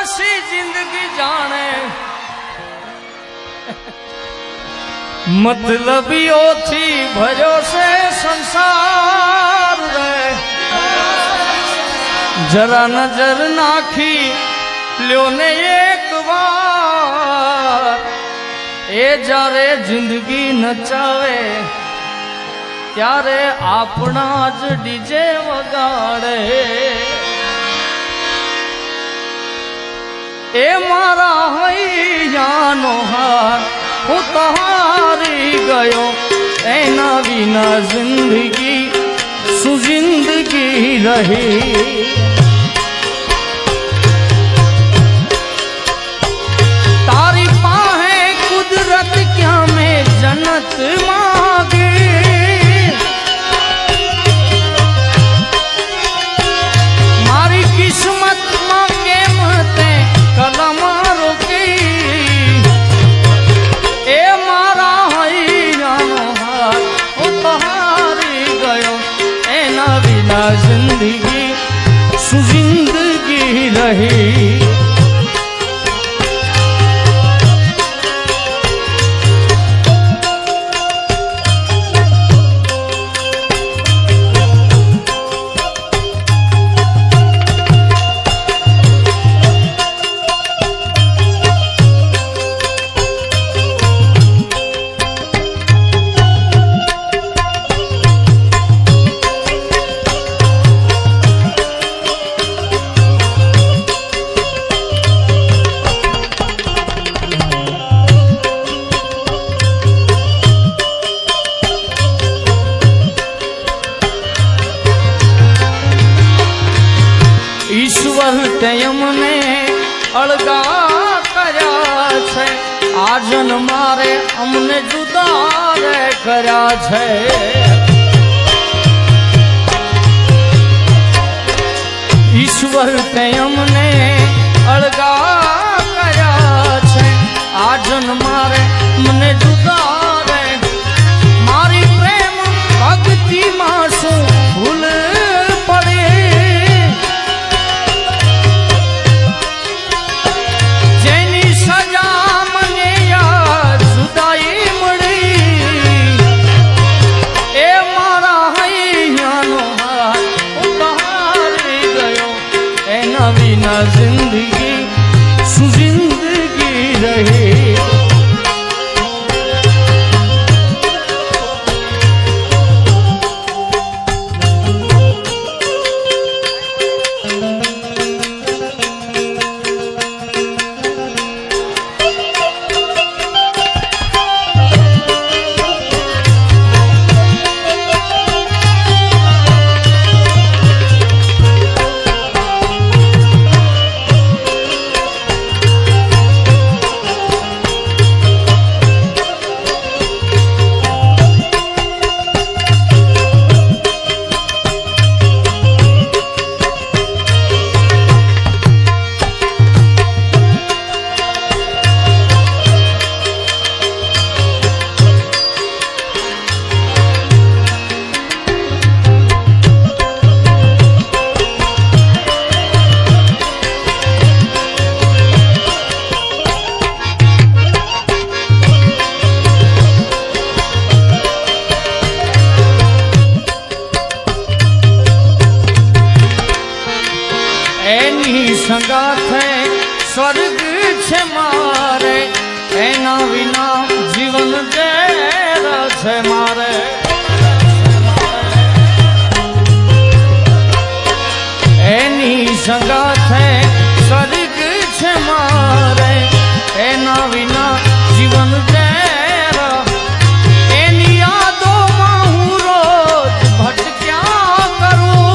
सी जिंदगी जाने मतलबियों थी भरो से संसार रे जरा नजर नाखी ल्यो ने एक बार ए जारे जिंदगी नचावे त्यारे आपना ज डीजे वगाड़े ए मारा हैयानो हार हूँ तो हारी गयो एना विना जिंदगी सुजिंदगी रही तारी पाहे कुदरत क्या में जन्नत मांगे मारी किस्मत मां के मते कलम रोके ए मारा हैयानो हार उतारी गयो एना बिना जिंदगी सुजिंदगी रही ईश्वर तयमने अलगा कर्या छे आजन मारे अमने जुदा रे कर्या छे ईश्वर तयमने अलगा कर्या छे आजन मारे मने जुदा रे मारी प्रेम भक्ति मासु भूल पड़े जिंदगी सुजिंदगी रही संगाथे स्वर्ग छे मारे एना विना जीवन जेर छे मारे एनी संगाथे स्वर्ग छे मारे एना विना जीवन जेर एनी यादों मां हूँ रोज भटक्या करूं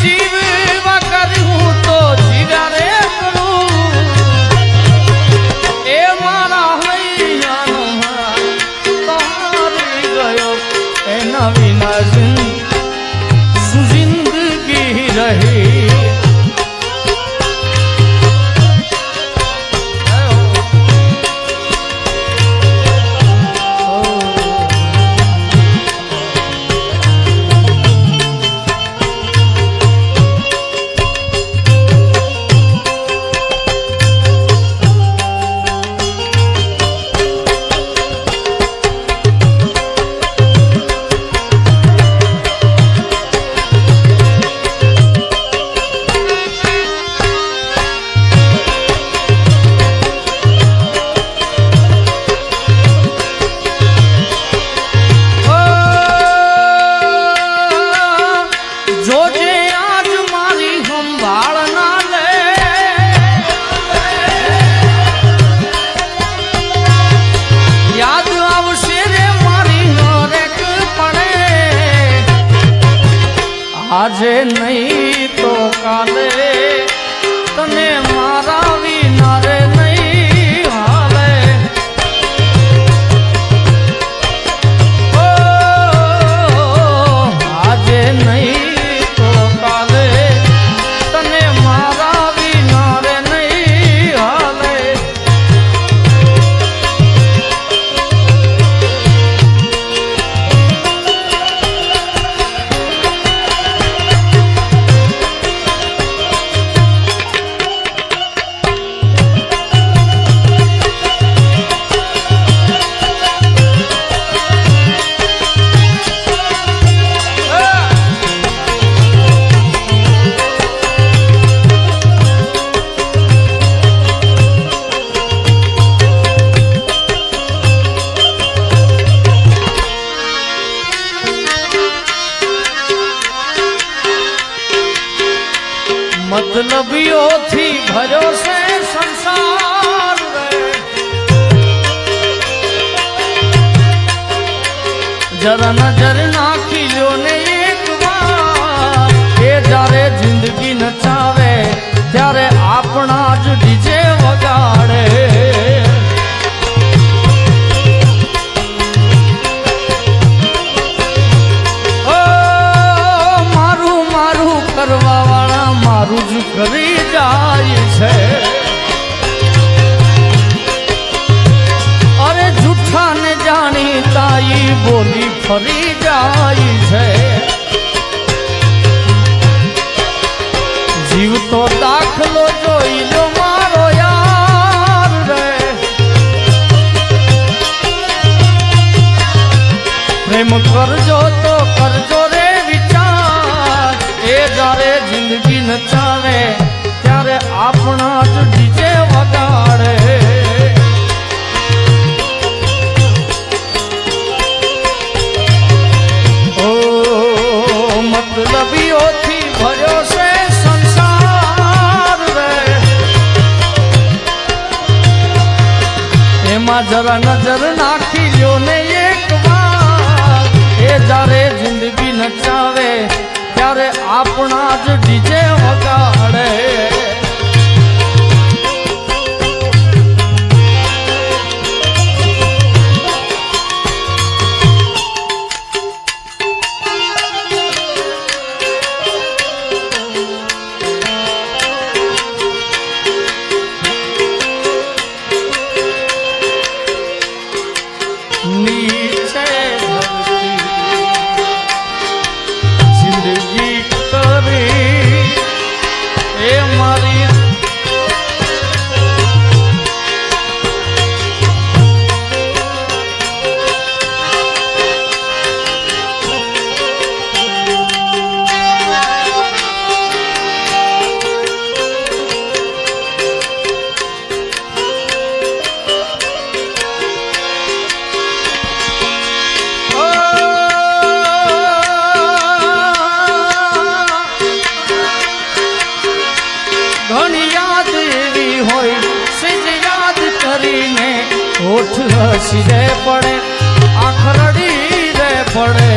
जीवा रे करूं ए मारा આજે નહીં તો કાલે તને મારા વિના રે નહીં હાલે. ઓ આજે નહીં તો કાલે તને મારા વિના રે નહીં હાલે. મતલબીઓથી ભર્યો છે સંસાર રે. જરા નજર નાખી લો ને એક વાર, એ જ્યારે જિંદગી નચાવે ત્યારે આપણા જ ડીજે વગાડે. ઓ મારું મારું કરવા વાળા મારું જ કરી જાય છે. અરે જૂઠા ને જાણી તાઈ બોલી ફરી જાય છે. જીવ તો દાખલો જોઈ લો મારો યાર રે. પ્રેમ કરજો તો કરજો રે વિચાર, એ જ્યારે જિંદગી નચાવે ત્યારે આપણા જ ડીજે વગાડે. ઓ મતલબીઓથી ભર્યો છે સંસાર રે. એમાં જરા નજર નાખી લ્યો ને એક વાર, એ જ્યારે જિંદગી નચાવે ત્યારે આપણા જ ડીજે વગાડે. નીચે ધરતી જિંદગી કરી એ મારી. ઘણી યાદ એવી હોય સિજ યાદ કરીને હોઠ હસી રે પડે, આંખ રડી રે પડે.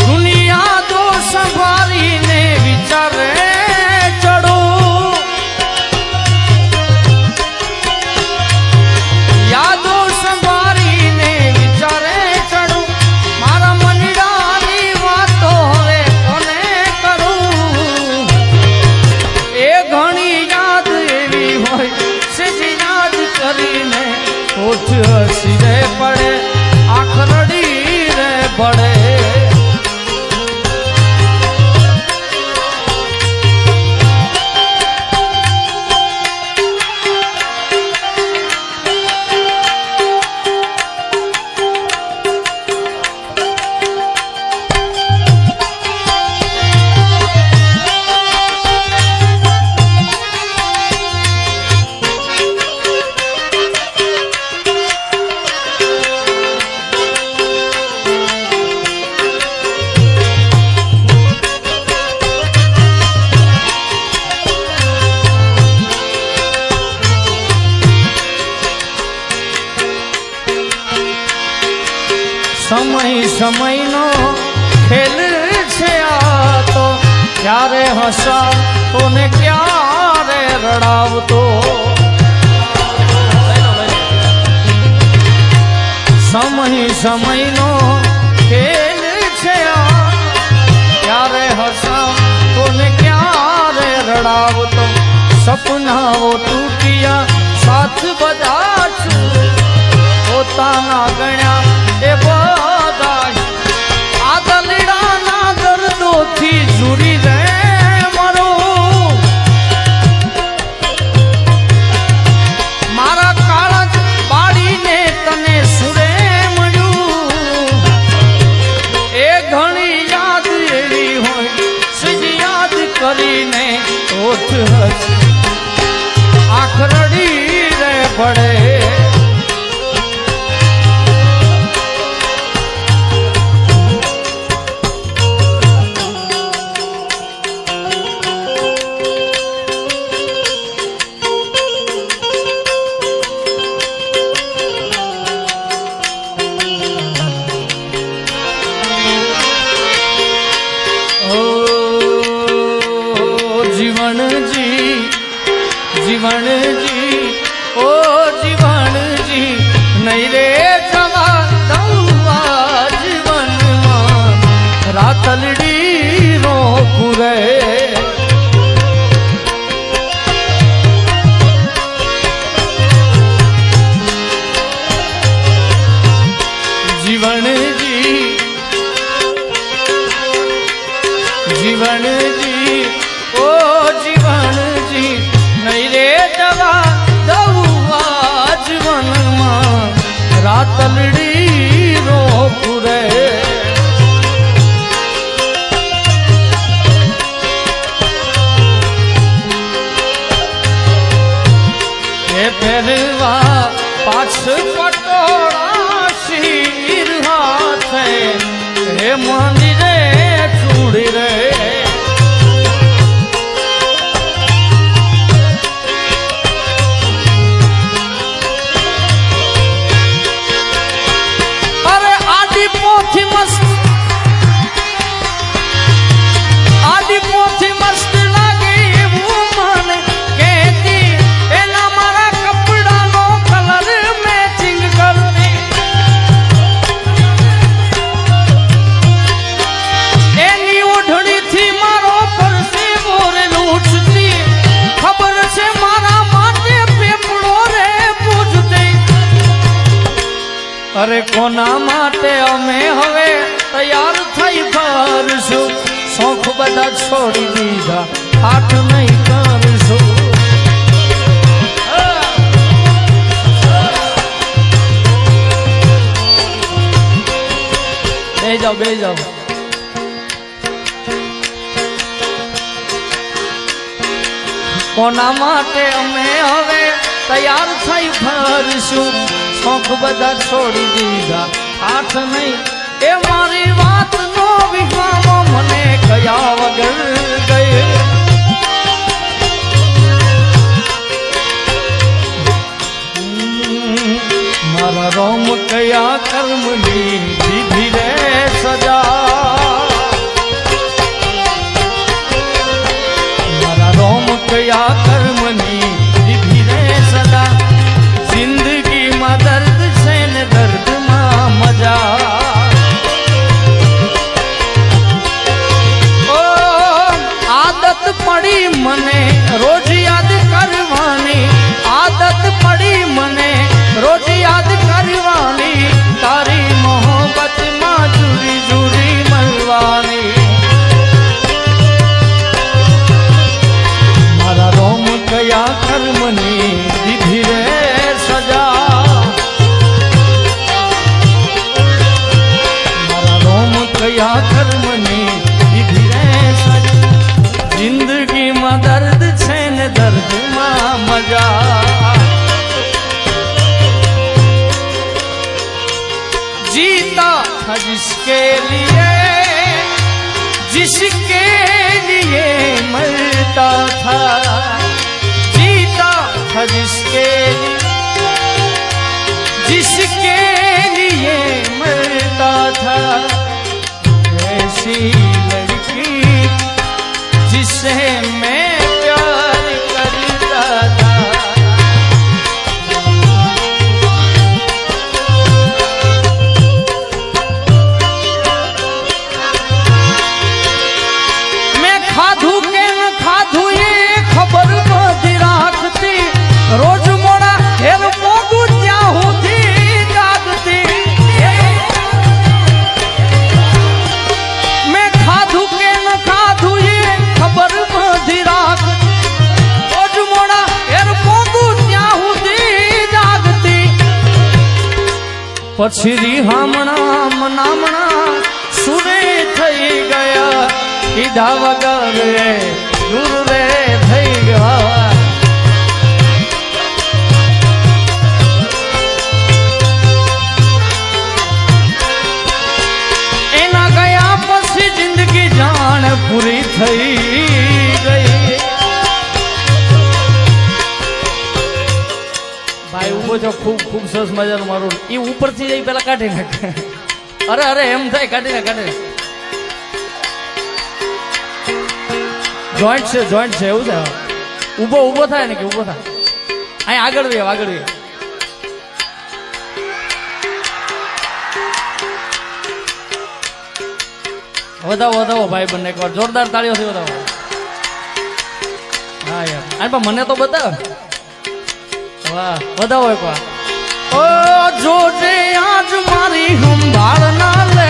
દુનિયા તો સંભાળીને વિચારે ચડું, યાદો સંભાળીને વિચારે ચડું. મારા મનડાની વાતો હવે કોને કરું, એ ઘણી યાદ એવી હોય સેજ યાદ કરીને હોઠ હસી રે સમયનો ખેલ છે આ તો, ક્યારે હસાવતો ને ક્યારે રડાવતો. સમયનો ખેલ છે આ, ક્યારે હસાવતો ને ક્યારે રડાવતો. સપનાઓ તૂટ્યા સાથ બધા છું, પોતાના ગણ્યા એ બધા આ દલીડાના દર્દોથી જુરી રે મારું. મારા કાળજ બાળીને તને સુરે મળ્યું. એ ઘણી યાદ એવી હોય સજ યાદ કરીને ઓઠ હસ આંખ રડી રે પડે. જીવનજી ઓ જીવનજી નહીં રે જવા દઉં જીવનમાં રાતલડી રોકું રે. જીવનજી જીવનજી ઓ જીવનજી નહીં રે જવા દઉં આ જીવનમાં રાતલડી રોકું રે. એ પહેરવા પાછ પટોળા શીર હાથે હે મંદિરે ચૂડી રે. અરે કોના માટે અમે હવે તૈયાર થઈ ફરશું, શોખ બધા છોડી દીધા હાથ નહીં કરશું. બે જાઓ બે જાઓ. કોના માટે અમે હવે તૈયાર થઈ ફરશું, શોખ બધા છોડી દીધા હાથ નહીં. એ મારી વાત નો વિહામો મને કયા વગર ગયે. મારા રોમ કયા કર્મની દીધી રે સજા. મારા રોમ કયા કર્મની દીધી રે સજા. જિંદગીમાં દર્દ છે ને દર્દમાં મજા. ઓ આદત પડી મને રોજ યાદ કરવાની, આદત પડી મને રોજ યાદ કરવાની. તારી મોહબ્બતમાં જુરી જુરી મળવાની. મારા રોમ કયા કર્મની દીધી રે સજા. મારા રોમ કયા કર્મની દીધી રે સજા. જિંદગીમાં દર્દ છે ને દર્દમાં મજા. से मैं प्यार करता था। मैं खाधू के न खाधू ये खबर बधी राखती, रोज मोड़ा हेर मोगू त्या होती जागती। मैं खाधू के न खाधू ये खबर बधी राखती, रोज मोड़ा हेर मोगू त्या होती जागती। પછી રીહામણા મનામણા સુરે થઈ ગયા, કીધા વગર દૂર રે થઈ ગયા। એના ગયા પછી જિંદગી જાણ પૂરી થઈ ગઈ। ભાઈ ઉભો છો, ખૂબ ખૂબ સરસ મજાનું મારું એ ઉપરથી જઈ પેલા કાઢી નાખે। અરે અરે એમ થાય, કાઢી નાખ, કાઢી નાખ। જોઈન્ટ છે એવું છે। ઊભો થાય ને કે ઊભો થાય, અહીં આગળ વે આગળ વે। વધાવો ભાઈ બંને એકવાર જોરદાર તાળીઓથી વધાવો। હા યાર, આ પણ મને તો બતાવ। વાહ, વધાવો એકવાર। ઓ જોજે આજ મારી સંભાળ ના લે,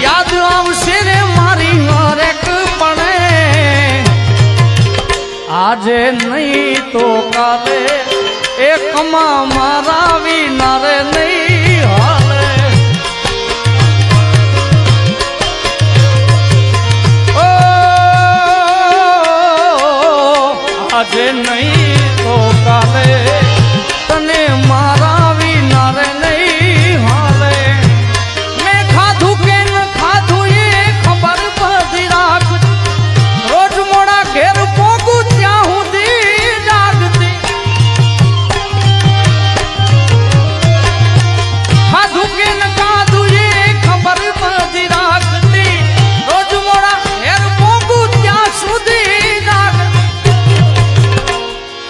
યાદ આવશે રે મારી હરેક પણે। આજે નહીં તો કાલે એકમાં મારા વિના રે નહીં હાલે। ઓ આજે નહીં તો કાલે તને મારા વિના રે નહીં હાલે। મેં ખાધું કે ન ખાધું એ ખબર બધી રાખ, રોજ મોડા ઘેર પોગું ત્યાં સુધી જાગતી। ખાધું કે ન ખાધું એ ખબર બધી રાખતી, રોજ મોડા ઘેર પોગું ત્યાં સુધી જાગતી।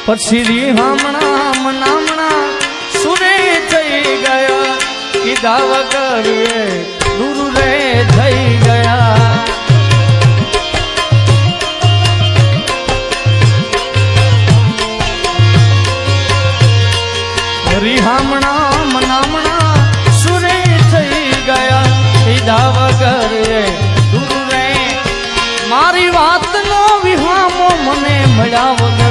પછી રીહામણા મનામણા સુરે થઈ ગયા, કીધા વગર દૂર રે થઈ ગયા। રીહામણા મનામણા સુરે થઈ ગયા, કીધા વગર દૂર રે। મારી વાતનો વિહામો મને મળ્યા વગર